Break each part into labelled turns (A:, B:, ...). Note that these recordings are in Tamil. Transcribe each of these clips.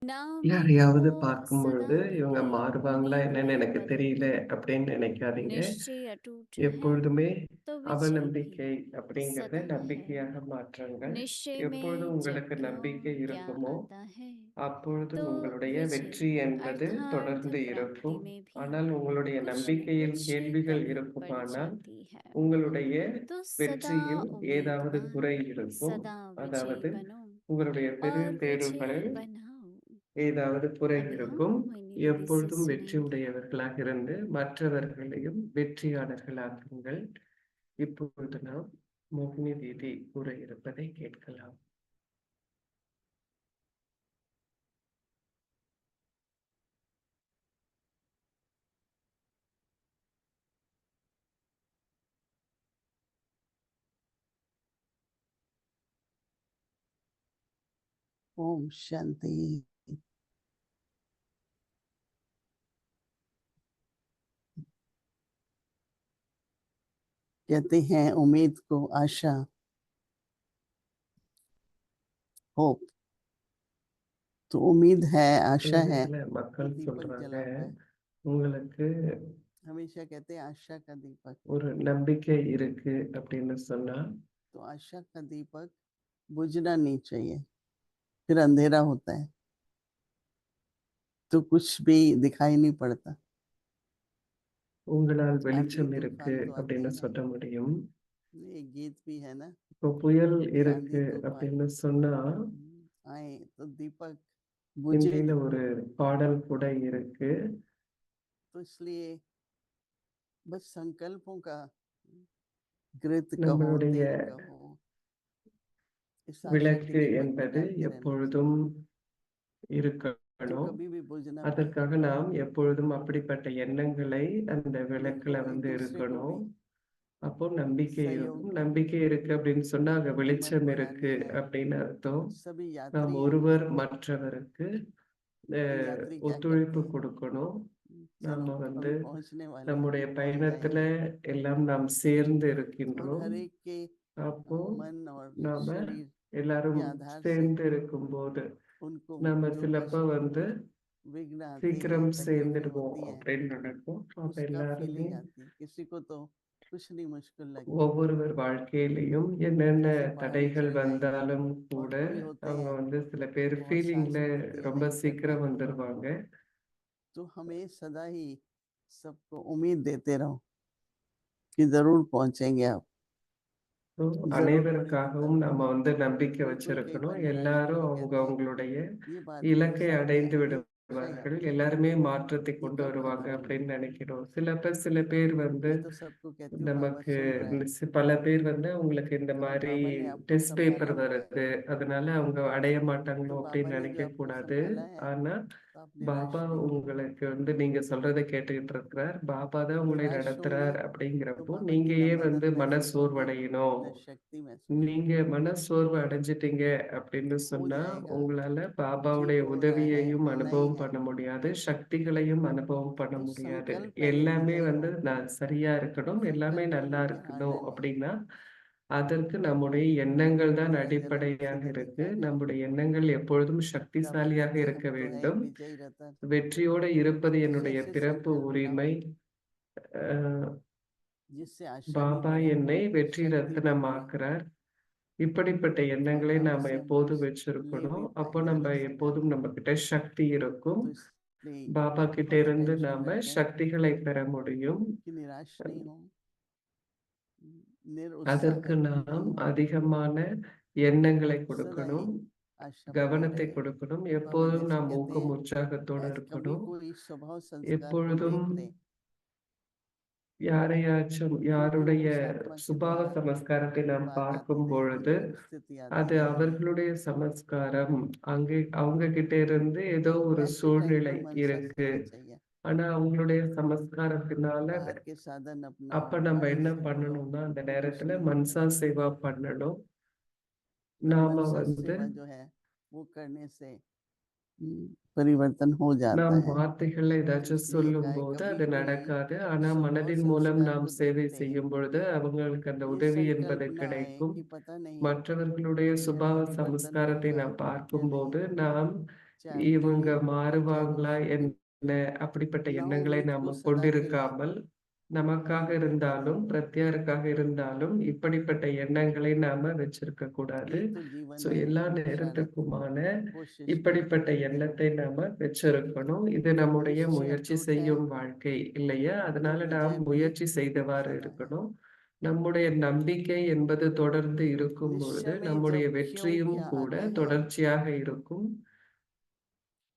A: नाम
B: யாரையாவது
A: हो
B: பார்க்கும்
A: सदा
B: பொழுது, இவங்க
A: कोई
B: மாறுவாங்களா
A: उम्मीद
B: என்னன்னு எனக்கு
A: बने,
B: தெரியல அப்படின்னு நினைக்காதீங்க.
A: निश्चय अटूट है
B: எப்பொழுதுமே
A: तो विजय भी
B: அவநம்பிக்கை அப்படிங்கிறத
A: सदा है।
B: நம்பிக்கையாக மாற்றுங்கள்.
A: निश्चय
B: எப்பொழுது
A: में जब
B: உங்களுக்கு நம்பிக்கை
A: प्रत्यय
B: இருக்குமோ,
A: आता है
B: அப்பொழுது
A: तो
B: உங்களுடைய
A: विजय
B: வெற்றி என்பது
A: अर्थात
B: தொடர்ந்து
A: प्राप्ति
B: இருக்கும்.
A: में भी
B: ஆனால் உங்களுடைய
A: कुछ न
B: நம்பிக்கையில்
A: कुछ
B: கேள்விகள்
A: कमी पड़
B: இருக்குமானால்,
A: जाती है।
B: உங்களுடைய
A: तो सदा
B: வெற்றியில் ஏதாவது
A: उम्मीदवान,
B: குறை இருக்கும்.
A: सदा विजयी
B: அதாவது
A: बनो
B: உங்களுடைய
A: और विजय
B: தேர்வுகளில்
A: बनाओ।
B: ஏதாவது குறை
A: अब हम
B: இருக்கும்.
A: निधि से
B: எப்பொழுதும் வெற்றி
A: सुनेंगे।
B: உடையவர்களாக இருந்து மற்றவர்களையும் வெற்றியாளர்களாக்குங்கள். இப்பொழுது நாம் மோகினி தீதி கூற இருப்பதை கேட்கலாம்.
C: ओम शांति। कहते हैं उम्मीद को आशा, होप। तो उम्मीद है, आशा है
B: இதுல
C: तो
B: மக்கள்
C: दीपक
B: சொல்றாங்க,
C: जलाता है।
B: உங்களுக்கு
C: हमेशा कहते हैं आशा का दीपक।
B: ஒரு நம்பிக்கை இருக்கு அப்படின்னு சொன்னா,
C: तो आशा का दीपक बुझना नहीं चाहिए, फिर अंधेरा होता है तो कुछ भी दिखाई नहीं पड़ता।
B: உங்களால்
C: आंधी
B: வெளிச்சம் இருக்கு
C: तूफान तो आते
B: அப்படின்னு
C: हैं ना,
B: சொல்ல முடியும்.
C: ये गीत भी है ना
B: இப்போ புயல்
C: कि आंधी
B: இருக்கு
C: तूफान
B: அப்படின்னு சொன்னா,
C: आए तो दीपक बुझे
B: ஹிந்தியில
C: नहीं।
B: ஒரு பாடல் கூட இருக்கு.
C: तो इसलिए बस संकल्पों का घृत कहो,
B: நம்மளுடைய
C: तेल कहो, इस आशा की
B: விளக்கு
C: दीपक में
B: என்பது
C: डालते रहना
B: எப்பொழுதும்
C: तो
B: இருக்கணும்.
C: कभी भी बुझ ना पाए।
B: அதற்காக நாம் எப்பொழுதும் அப்படிப்பட்ட எண்ணங்களை அந்த விளக்குல
C: देखो एक दूसरे को
B: இருக்கணும்.
C: भी
B: அப்போ நம்பிக்கை
C: सहयोग
B: இருக்கும்.
C: करो,
B: நம்பிக்கை இருக்கு அப்படின்னு சொன்னா அங்க
C: हिम्मत
B: வெளிச்சம்
C: बढ़ानी
B: இருக்கு
C: है।
B: அப்படின்னு அர்த்தம்.
C: सभी
B: நாம்
C: यात्री हैं,
B: ஒருவர் மற்றவருக்கு
C: तो यात्री क्या
B: ஒத்துழைப்பு
C: करते हैं,
B: கொடுக்கணும்.
C: चलो
B: நம்ம
C: अभी पहुंचने वाले हैं,
B: நம்முடைய
C: अभी पहुंच
B: பயணத்துல
C: जाएंगे।
B: எல்லாம் நாம் சேர்ந்து
C: और
B: இருக்கின்றோம்.
C: हर एक के
B: அப்போ
C: मन और
B: நாம
C: शरीर
B: எல்லாரும்
C: के आधार से
B: சேர்ந்து இருக்கும்போது
C: उनको
B: நம்ம
C: जो
B: சிலப்ப
C: विघ्न आते हैं,
B: சீக்கிரம்
C: तकलीफें
B: சேர்ந்துடுவோம்
C: होती हैं,
B: அப்படின்னு நினைப்போம். அப்ப
C: उसका
B: எல்லாருமே
C: फीलिंग आती है। किसी को तो कुछ नहीं मुश्किल लगती,
B: ஒவ்வொருவர் வாழ்க்கையிலையும் என்னென்ன
C: जैसे पहाड़ी
B: தடைகள்
C: चढ़ जाएंगे।
B: வந்தாலும்
C: और
B: கூட
C: कोई होते
B: அவங்க
C: हैं
B: சில பேர்
C: बहुत
B: ஃபீலிங்ல
C: साहसी होते हैं,
B: ரொம்ப
C: नहीं चढ़
B: சீக்கிரம்
C: पाते।
B: வந்துருவாங்க.
C: तो हमें सदा ही सबको उम्मीद देते रहो कि जरूर पहुंचेंगे आप,
B: ஸோ
C: जरूर परिवर्तन
B: அனைவருக்காகவும்
C: होगा।
B: நம்ம நம்பிக்கை
C: कोई कई
B: வச்சிருக்கணும்.
C: बार निराश
B: எல்லாரும்
C: होके
B: அவங்க
C: कहते हैं
B: அவங்களுடைய
C: ये बात मेरे
B: இலக்கை
C: साथ है,
B: அடைந்து
C: हमेशा याद
B: விடுவார்கள்.
C: रखना,
B: எல்லாருமே மாற்றத்தை
C: ये
B: கொண்டு
C: कब
B: வருவாங்க
C: खत्म होगा।
B: அப்படின்னு நினைக்கிறோம். சில பேர்
C: मैं तो सबको कहती हूँ बाबा
B: நமக்கு
C: सुन रहा है,
B: பல பேர் உங்களுக்கு இந்த
C: अगर
B: மாதிரி
C: बाबा ने आपको
B: டெஸ்ட் பேப்பர்
C: संभाला हुआ है,
B: வருது, அதனால அவங்க அடைய
C: तो
B: மாட்டாங்களோ
C: बाबा
B: அப்படின்னு
C: ने जो
B: நினைக்க
C: आपको
B: கூடாது.
C: संभाला है
B: ஆனா
C: तो आप निराश
B: பாபா
C: नहीं होंगे।
B: உங்களுக்கு நீங்க சொல்றதை கேட்டுக்கிட்டு இருக்கிறார். பாபா தான் உங்களை
C: निराश होंगे
B: நடத்துறார்
C: तो
B: அப்படிங்கிறப்போ
C: बाबा
B: நீங்க
C: की न
B: ஏன்
C: मदद महसूस होगी,
B: மனசோர்வடையணும்?
C: न शक्ति महसूस
B: நீங்க
C: होगी।
B: மனசோர்வு அடைஞ்சிட்டீங்க அப்படின்னு
C: हो
B: சொன்னா
C: जाएगा,
B: உங்களால
C: ठीक
B: பாபாவுடைய
C: हो रहा है,
B: உதவியையும்
C: होना ही
B: அனுபவம்
C: है।
B: பண்ண முடியாது, சக்திகளையும் அனுபவம் பண்ண
C: तो
B: முடியாது.
C: संकल्प पहले
B: எல்லாமே
C: विजयी हो,
B: நான் சரியா இருக்கணும், எல்லாமே
C: संकल्पों
B: நல்லா
C: में भी हार
B: இருக்கணும்
C: नहीं है।
B: அப்படின்னா அதற்கு நம்முடைய எண்ணங்கள் தான்
C: जरा जरा किसी
B: அடிப்படையாக
C: को
B: இருக்கு.
C: दिखा दे,
B: நம்முடைய எண்ணங்கள் எப்பொழுதும்
C: बाबा
B: சக்திசாலியாக
C: कहते हैं
B: இருக்க
C: हम तो है ही
B: வேண்டும்.
C: विजयी रतन।
B: வெற்றியோடு இருப்பது
C: ऐसे
B: என்னுடைய
C: ऐसे
B: பிறப்பு
C: संकल्प
B: உரிமை.
C: लाओ
B: அஹ்
C: जिससे आशा भी
B: பாபா
C: बढ़े,
B: என்னை வெற்றி
C: शक्ति भी बढ़े,
B: ரத்னமாக்குறார். இப்படிப்பட்ட
C: और
B: எண்ணங்களை
C: बाबा
B: நாம
C: से हम
B: எப்போதும்
C: कुछ ले
B: வச்சிருக்கணும்.
C: भी
B: அப்போ
C: पाए
B: நம்ம
C: जरा सा
B: எப்போதும்
C: ज्यादा।
B: நம்ம கிட்ட சக்தி இருக்கும்.
C: तो इसलिए
B: பாபா கிட்ட
C: बहुत
B: இருந்து
C: अटेंशन
B: நாம
C: रखें
B: சக்திகளை பெற முடியும்.
C: कि निराश नहीं हो, निरुत्साहित
B: அதற்கு
C: नहीं
B: நாம்
C: हो,
B: அதிகமான எண்ணங்களை
C: सदा ही
B: கொடுக்கணும்,
C: आशा बनी
B: கவனத்தை
C: रहे।
B: கொடுக்கணும்.
C: बाबा
B: எப்போதும்
C: जैसे
B: நாம்
C: कहते
B: ஊக்கம்
C: हैं
B: உற்சாகத்தோடு
C: कभी
B: இருக்கணும்.
C: कोई स्वभाव संस्कार को
B: எப்பொழுதும்
C: देख ले, क्योंकि वो
B: யாருடைய
C: उस आत्मा के
B: சுபாவ
C: द्वारा
B: சமஸ்காரத்தை நாம்
C: बात आती
B: பார்க்கும்
C: रहेगी,
B: பொழுது
C: परिस्थिति आती
B: அது
C: रहेगी।
B: அவர்களுடைய சமஸ்காரம். அவங்க கிட்ட இருந்து ஏதோ
C: तो
B: ஒரு
C: ऐसे टाइम
B: சூழ்நிலை
C: पर मन सच
B: இருக்கு.
C: देना चाहिए।
B: ஆனா அவங்களுடைய சமஸ்காரத்தினால
C: बाहर के साधन अपनाओ,
B: அப்ப நம்ம
C: वाणी
B: என்ன
C: से बोलो,
B: பண்ணணும்னா அந்த
C: वो कुछ
B: நேரத்துல
C: नहीं होता।
B: மன்சா சேவா பண்ணணும்.
C: पर
B: நாம
C: मनसा सेवा जो है वो करने से परिवर्तन हो जाता
B: நாம்
C: है।
B: வார்த்தைகள்ல
C: तो
B: ஏதாச்சும்
C: इसलिए
B: சொல்லும்
C: कहे
B: போது
C: कभी
B: அது
C: कोई
B: நடக்காது. ஆனா
C: स्वभाव
B: மனதின் மூலம்
C: संस्कार
B: நாம்
C: को
B: சேவை
C: देखते हैं,
B: செய்யும் பொழுது அவங்களுக்கு அந்த
C: ये
B: உதவி என்பது
C: संकल्प ना आए
B: கிடைக்கும்.
C: कि पता नहीं
B: மற்றவர்களுடைய
C: मेरे यहाँ
B: சுபாவ
C: परिवर्तन
B: சமஸ்காரத்தை
C: होगा
B: நாம்
C: या
B: பார்க்கும்
C: नहीं,
B: போது நாம்
C: विचार
B: இவங்க
C: कभी
B: மாறுவாங்களா
C: विचारों से
B: என்ன அப்படிப்பட்ட
C: या
B: எண்ணங்களை
C: उम्मीद को
B: நாம
C: सदा के लिए
B: கொண்டிருக்காமல், நமக்காக இருந்தாலும், பிரத்யாருக்காக இருந்தாலும் இப்படிப்பட்ட எண்ணங்களை நாம வச்சிருக்க கூடாது.
C: ये तो जीवन
B: ஸோ
C: में
B: எல்லா
C: हमेशा रखने
B: நேரத்துக்குமான
C: की कोशिश
B: இப்படிப்பட்ட
C: करते हैं।
B: எண்ணத்தை நாம வச்சிருக்கணும். இது நம்முடைய
C: निश्चय
B: முயற்சி
C: अटूट है
B: செய்யும் வாழ்க்கை இல்லையா?
C: तो
B: அதனால நாம்
C: विजय भी
B: முயற்சி செய்தவாறு
C: सदा है।
B: இருக்கணும். நம்முடைய நம்பிக்கை என்பது தொடர்ந்து இருக்கும் பொழுது,
C: निश्चय में
B: நம்முடைய
C: जब क्यों
B: வெற்றியும்
C: क्या
B: கூட
C: आता है,
B: தொடர்ச்சியாக இருக்கும்.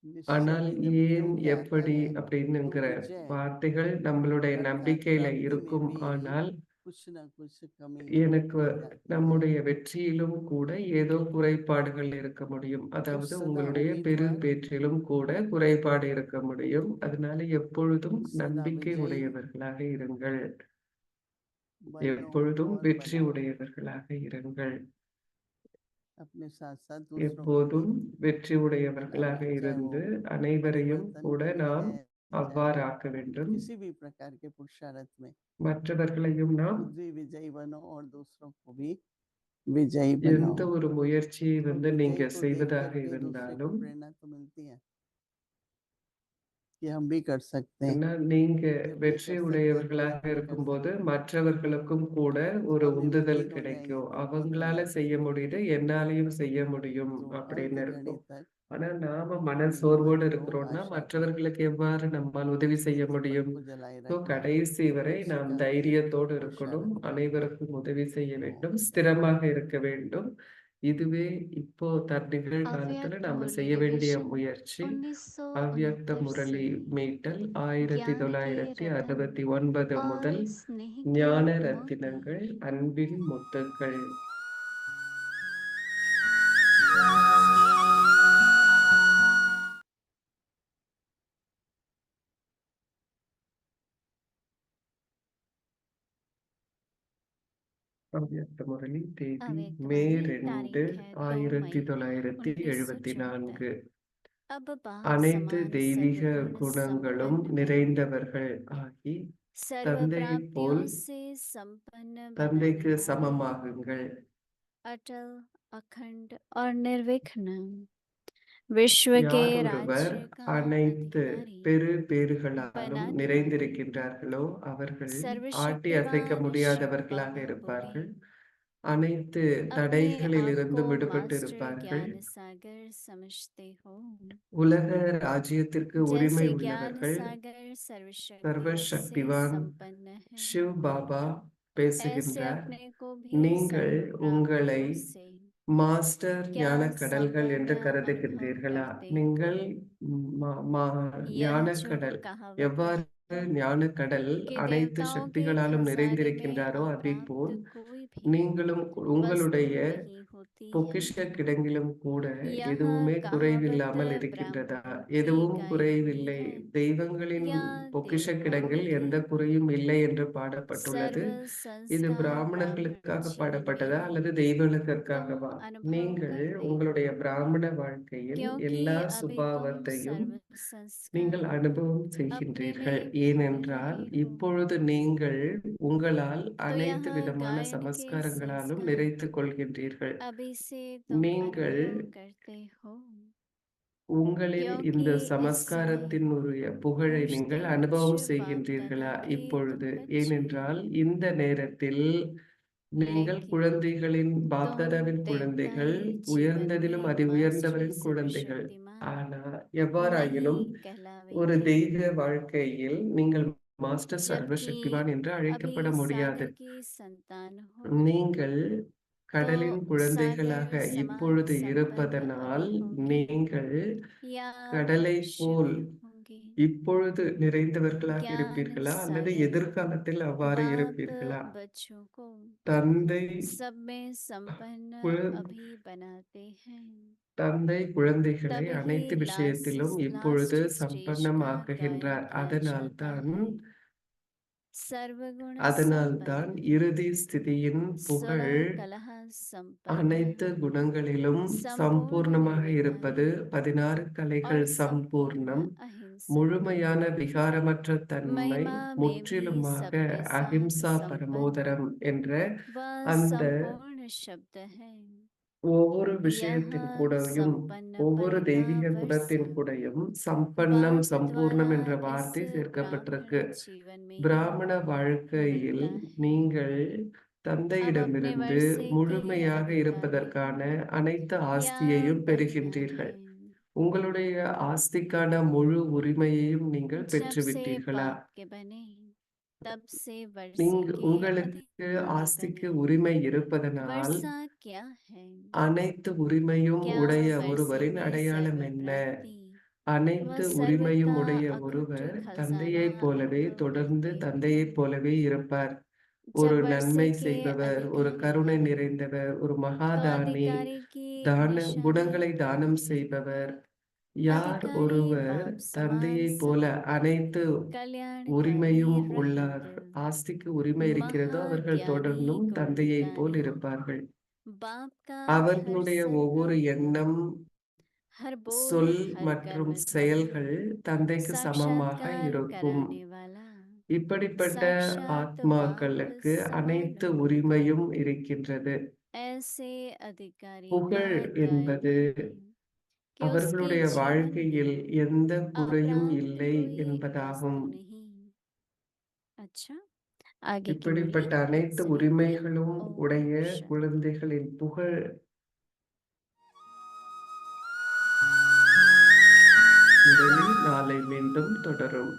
C: निश्चय
B: ஆனால்
C: में जब
B: ஏன்,
C: क्यों क्या आता
B: எப்படி
C: है, तो
B: அப்படின்னுங்கிற
C: विजय
B: வார்த்தைகள் நம்மளுடைய
C: अर्थात
B: நம்பிக்கையில
C: प्राप्ति में
B: இருக்கும்.
C: भी
B: ஆனால்
C: कुछ ना कुछ कमी
B: எனக்கு
C: रह जाती है।
B: நம்முடைய வெற்றியிலும் கூட ஏதோ குறைபாடுகள் இருக்க முடியும்.
C: तो
B: அதாவது
C: सदा
B: உங்களுடைய
C: उम्मीदवार
B: பேற்றிலும் கூட குறைபாடு இருக்க முடியும். அதனால எப்பொழுதும்
C: सदा
B: நம்பிக்கை
C: विजयी
B: உடையவர்களாக இருங்கள்.
C: बनो
B: எப்பொழுதும்
C: और
B: வெற்றி
C: बनाओ।
B: உடையவர்களாக இருங்கள்.
C: अपने साथ साथ दूसरों को भी
B: எப்போதும் வெற்றி உடையவர்களாக
C: बनाना, चाहे वो
B: இருந்து அனைவரையும்
C: परिवर्तन
B: கூட
C: के लिए
B: நாம்
C: है, चाहे
B: அவ்வாறு
C: वो
B: ஆக்க வேண்டும்.
C: किसी भी प्रकार के पुरुषार्थ में
B: மற்றவர்களையும் நாம்
C: खुद भी विजयी बनो और दूसरों को भी विजयी बनाओ।
B: எந்த ஒரு முயற்சியை
C: और
B: நீங்க
C: विजयी को देख
B: செய்வதாக
C: करके दूसरे को
B: இருந்தாலும்,
C: प्रेरणा तो मिलती है कि हम भी कर सकते हैं।
B: ஏன்னா நீங்க
C: जब ये
B: வெற்றி
C: कर सकते हैं तो
B: உடையவர்களாக
C: हम भी कर
B: இருக்கும்போது
C: सकते हैं।
B: மற்றவர்களுக்கும் கூட ஒரு
C: हमें
B: உந்துதல்
C: मतीन हो
B: கிடைக்கும்.
C: जाएंगे तो बहुत हो
B: அவங்களால
C: जाता
B: செய்ய
C: है।
B: முடியுது, என்னாலயும் செய்ய முடியும்
C: तो
B: அப்படின்னு
C: अंत घड़ी
B: இருக்கும்.
C: तक
B: ஆனா நாம
C: हम
B: மனசோர்வோடு
C: धीरज को,
B: இருக்கிறோம்னா
C: आशा को,
B: மற்றவர்களுக்கு எவ்வாறு நம்மால் உதவி செய்ய
C: दीपक
B: முடியும்?
C: को जलाए
B: ஸோ
C: रखना
B: கடைசி வரை நாம்
C: सिखाते हैं
B: தைரியத்தோடு இருக்கணும்.
C: पुरुषार्थ।
B: அனைவருக்கும் உதவி செய்ய வேண்டும்.
C: ओम
B: ஸ்திரமாக இருக்க வேண்டும். இதுவே இப்போ நிகழ்காலத்துல
D: अव्यक्त
B: நாம
D: मुरली
B: செய்ய வேண்டிய
D: रिविजन
B: முயற்சி. அவ்யக்த
D: 1969
B: முரளி
D: से
B: மீட்டல்
D: ज्ञान के रतन
B: 1969
D: और
B: முதல்
D: स्नेह के
B: ஞான
D: मोती
B: ரத்தினங்கள், அன்பின் முத்துக்கள். அவ்யக்த முரளி தேதி
D: अव्यक्त
B: மே
D: वाणी
B: 2
D: तारीख है 2 मई 1974।
B: 1974.
D: अब बात
B: அனைத்து
D: समान
B: தெய்வீக
D: सर्वगुण
B: குணங்களும்
D: संपन्न बनाने,
B: நிறைந்தவர்கள் ஆகி
D: सर्व
B: தந்தையைப் போல்
D: प्राप्तियों से संपन्न
B: தந்தைக்கு
D: बनाने वाले,
B: சமமாகுங்கள்.
D: अटल, अखंड और निर्विघ्न विश्व के
B: யார் ஒருவர்
D: राज्य का
B: அனைத்து
D: अधिकारी
B: பெரு பேறுகளாலும்
D: बनाने वाले,
B: நிறைந்திருக்கின்றார்களோ அவர்கள் ஆட்டி அசைக்க
D: सर्वशक्तिवान
B: முடியாதவர்களாக
D: शिव बाबा बोले,
B: இருப்பார்கள். அனைத்து
D: अपने
B: தடைகளில்
D: आप
B: இருந்து
D: को
B: விடுபட்டு
D: मास्टर
B: இருப்பார்கள்.
D: ज्ञान सागर समझते हो,
B: உலக ராஜ்யத்திற்கு உரிமை
D: जैसे ज्ञान
B: உள்ளவர்கள்
D: सागर सर्वशक्तियों से
B: சர்வசக்திவான்
D: संपन्न है,
B: சிவ் பாபா
D: ऐसे
B: பேசுகின்றார்.
D: अपने को भी
B: நீங்கள்
D: सर्व
B: உங்களை
D: प्राप्तियों से
B: மாஸ்டர்
D: क्या
B: ஞான கடல்கள் என்று
D: संपन्न अनुभव
B: கருதுகின்றீர்களா?
D: करते
B: நீங்கள்
D: हो?
B: ஞான
D: यह जो
B: கடல்
D: कहावत
B: எவ்வாறு
D: है
B: ஞான கடல்
D: कि
B: அனைத்து
D: देवताओं के
B: சக்திகளாலும்
D: खजाने में
B: நிறைந்திருக்கின்றாரோ அதே போல்
D: अप्राप्त कोई भी
B: நீங்களும்
D: वस्तु
B: உங்களுடைய
D: नहीं होती है,
B: பொக்கிஷ கிடங்கிலும் கூட
D: यह
B: எதுவுமே
D: कहावत
B: குறைவில்லாமல் இருக்கின்றதா?
D: ब्राह्मणों की
B: எதுவும்
D: गाई
B: குறைவில்லை.
D: हुई है
B: தெய்வங்களின்
D: या
B: பொக்கிஷ
D: देवताओं
B: கிடங்கில்
D: के
B: எந்த குறையும் இல்லை என்று பாடப்பட்டுள்ளது.
D: सर्व
B: இது
D: संस्कार
B: பிராமணர்களுக்காக
D: ब्राह्मण जीवन
B: பாடப்பட்டதா
D: में
B: அல்லது
D: तुम
B: தெய்வங்களுக்காகவா?
D: अनुभव
B: நீங்கள்
D: करते
B: உங்களுடைய
D: हो,
B: பிராமண வாழ்க்கையில்
D: क्योंकि
B: எல்லா
D: अभी तुम
B: சுபாவத்தையும்
D: सर्व
B: நீங்கள்
D: संस्कार
B: அனுபவம்
D: अपने
B: செய்கின்றீர்கள்.
D: में भर
B: ஏனென்றால்
D: रहे हो।
B: இப்பொழுது நீங்கள் உங்களால்
D: तो
B: அனைத்து
D: यह
B: விதமான
D: गायन के
B: சமஸ்காரங்களாலும்
D: संस्कार
B: நிறைத்துக் கொள்கின்றீர்கள்.
D: अभी से तुम
B: நீங்கள்
D: अनुभव करते हो,
B: உங்களில் இந்த
D: क्योंकि इस समय
B: சமஸ்காரத்தினுடைய புகழை நீங்கள்
D: पूजते
B: அனுபவம்
D: पूज्य बाप
B: செய்கின்றீர்களா?
D: दादा के
B: இப்பொழுது
D: तुम बच्चे,
B: ஏனென்றால் இந்த நேரத்தில் நீங்கள்
D: लेकिन
B: குழந்தைகளின்
D: तुम
B: பாப்தாதாவின் குழந்தைகள்,
D: देवताई जीवन
B: உயர்ந்ததிலும்
D: में
B: அதி
D: मास्टर
B: உயர்ந்தவரின் குழந்தைகள்.
D: सर्वशक्तिमान
B: ஆனா எவ்வாறாயினும்
D: नहीं
B: ஒரு
D: कहलावेंगे,
B: தெய்வ வாழ்க்கையில் நீங்கள் மாஸ்டர்
D: जबकि
B: சர்வசக்திவான் என்று
D: अभी
B: அழைக்கப்பட முடியாது.
D: सागर की संतान हो,
B: நீங்கள்
D: तो
B: கடலின் குழந்தைகளாக
D: सागर समान
B: இப்பொழுது
D: संपन्न
B: இருப்பதனால்
D: अभी होंगे
B: நீங்கள்
D: या
B: கடலைப்
D: भविष्य
B: போல்
D: में होंगे।
B: இப்பொழுது நிறைந்தவர்களாக
D: ज्ञान
B: இருப்பீர்களா அல்லது
D: सागर
B: எதிர்காலத்தில் அவ்வாறு
D: बाप
B: இருப்பீர்களா?
D: बच्चों को
B: தந்தை
D: सब में संपन्न
B: குழ-
D: अभी बनाते हैं,
B: தந்தை குழந்தைகளை
D: तब ही
B: அனைத்து விஷயத்திலும் இப்பொழுது
D: लास्ट स्टेज
B: சம்பன்னம்
D: का गायन
B: ஆக்குகின்றார்.
D: किया जाता
B: அதனால்தான்
D: है। सर्वगुण
B: அதனால்தான்
D: संपन्न,
B: இறுதி ஸ்திதியின் புகழ்
D: सुलह कलह संपन्न,
B: அனைத்து குணங்களிலும்
D: संपूर्ण
B: சம்பூர்ணமாக இருப்பது.
D: निर्विकार
B: 16
D: और
B: கலைகள்
D: संपूर्ण
B: சம்பூர்ணம்,
D: अहिंसा,
B: முழுமையான விகாரமற்ற தன்மை,
D: महिमा में भी
B: முற்றிலுமாக
D: सबके साथ
B: அஹிம்சா
D: संपन्न
B: பரமோதரம் என்ற
D: वह
B: அந்த
D: संपूर्ण शब्द है।
B: ஒவ்வொரு
D: यह
B: விஷயத்தின் கூடயும்
D: संपन्न
B: ஒவ்வொரு தெய்வீக
D: परिवार
B: குணத்தின்
D: वर्ष
B: கூடயும் சம்பன்னம்
D: बाप
B: சம்பூர்ணம்
D: द्वारा
B: என்ற
D: इस
B: வார்த்தை சேர்க்கப்பட்டிருக்கு.
D: ब्राह्मण जीवन में ही
B: பிராமண வாழ்க்கையில்
D: मिलता है।
B: நீங்கள்
D: अब अपने
B: தந்தையிடமிருந்து
D: वर्ष से कई
B: முழுமையாக
D: अधिकारी
B: இருப்பதற்கான அனைத்து
D: या
B: ஆஸ்தியையும்
D: कन्या
B: பெறுகின்றீர்கள்.
D: हैं।
B: உங்களுடைய ஆஸ்திக்கான முழு உரிமையையும் நீங்கள்
D: जब से
B: பெற்றுவிட்டீர்களா?
D: बाप के बने तब से वर्षे के
B: உங்களுக்கு
D: अधिकारी
B: ஆஸ்திக்கு
D: बने।
B: உரிமை இருப்பதனால்
D: वर्षा क्या है?
B: அனைத்து உரிமையும்
D: क्या
B: உடைய
D: वर्षे
B: ஒருவரின்
D: में
B: அடையாளம் என்ன?
D: सर्वप्राप्ति?
B: அனைத்து
D: वह सर्व
B: உரிமையும்
D: का
B: உடைய
D: अतुट
B: ஒருவர்
D: खजाना
B: தந்தையைப் போலவே
D: अनुभव
B: தொடர்ந்து
D: करते
B: தந்தையைப்
D: हैं।
B: போலவே இருப்பார்.
D: जब
B: ஒரு
D: वर्ष
B: நன்மை
D: के
B: செய்பவர், ஒரு
D: अधिकारी
B: கருணை
D: हैं
B: நிறைந்தவர், ஒரு
D: तो
B: மகாதானி,
D: अधिकारी की निशानी
B: குணங்களை தானம் செய்பவர். யார்
D: अधिकारी
B: ஒருவர்
D: बाप समान
B: தந்தையைப் போல
D: समर्पित
B: அனைத்து
D: कल्याणकारी
B: உரிமையும்
D: रहित
B: உள்ளார், ஆஸ்திக்கு உரிமை இருக்கிறதோ அவர்கள்
D: महाज्ञानी
B: தொடர்ந்தும் தந்தையைப் போல்
D: गुणगानी
B: இருப்பார்கள்.
D: बाप का हर
B: அவர்களுடைய ஒவ்வொரு எண்ணம்,
D: हर बोल
B: சொல்
D: हर
B: மற்றும்
D: कर्म
B: செயல்கள் தந்தைக்கு சமமாக
D: साक्षात्कार
B: இருக்கும்.
D: कराने वाला
B: இப்படிப்பட்ட
D: साक्षात बाप
B: ஆத்மாக்களுக்கு அனைத்து
D: समान
B: உரிமையும் இருக்கின்றது.
D: ऐसे अधिकारी
B: புகழ்
D: का
B: என்பது
D: गायन है कि उसके
B: அவர்களுடைய
D: जीवन
B: வாழ்க்கையில்
D: में
B: எந்த குறையும்
D: अप्राप्त
B: இல்லை
D: कोई
B: என்பதாகும்.
D: वस्तु नहीं। अच्छा, आगे की
B: இப்படிப்பட்ட
D: मुरली
B: அனைத்து
D: सुनेंगे।
B: உரிமைகளும்
D: ओम
B: உடைய
D: शांति।
B: குழந்தைகளின் புகழ் முரளி நாளை மீண்டும் தொடரும்.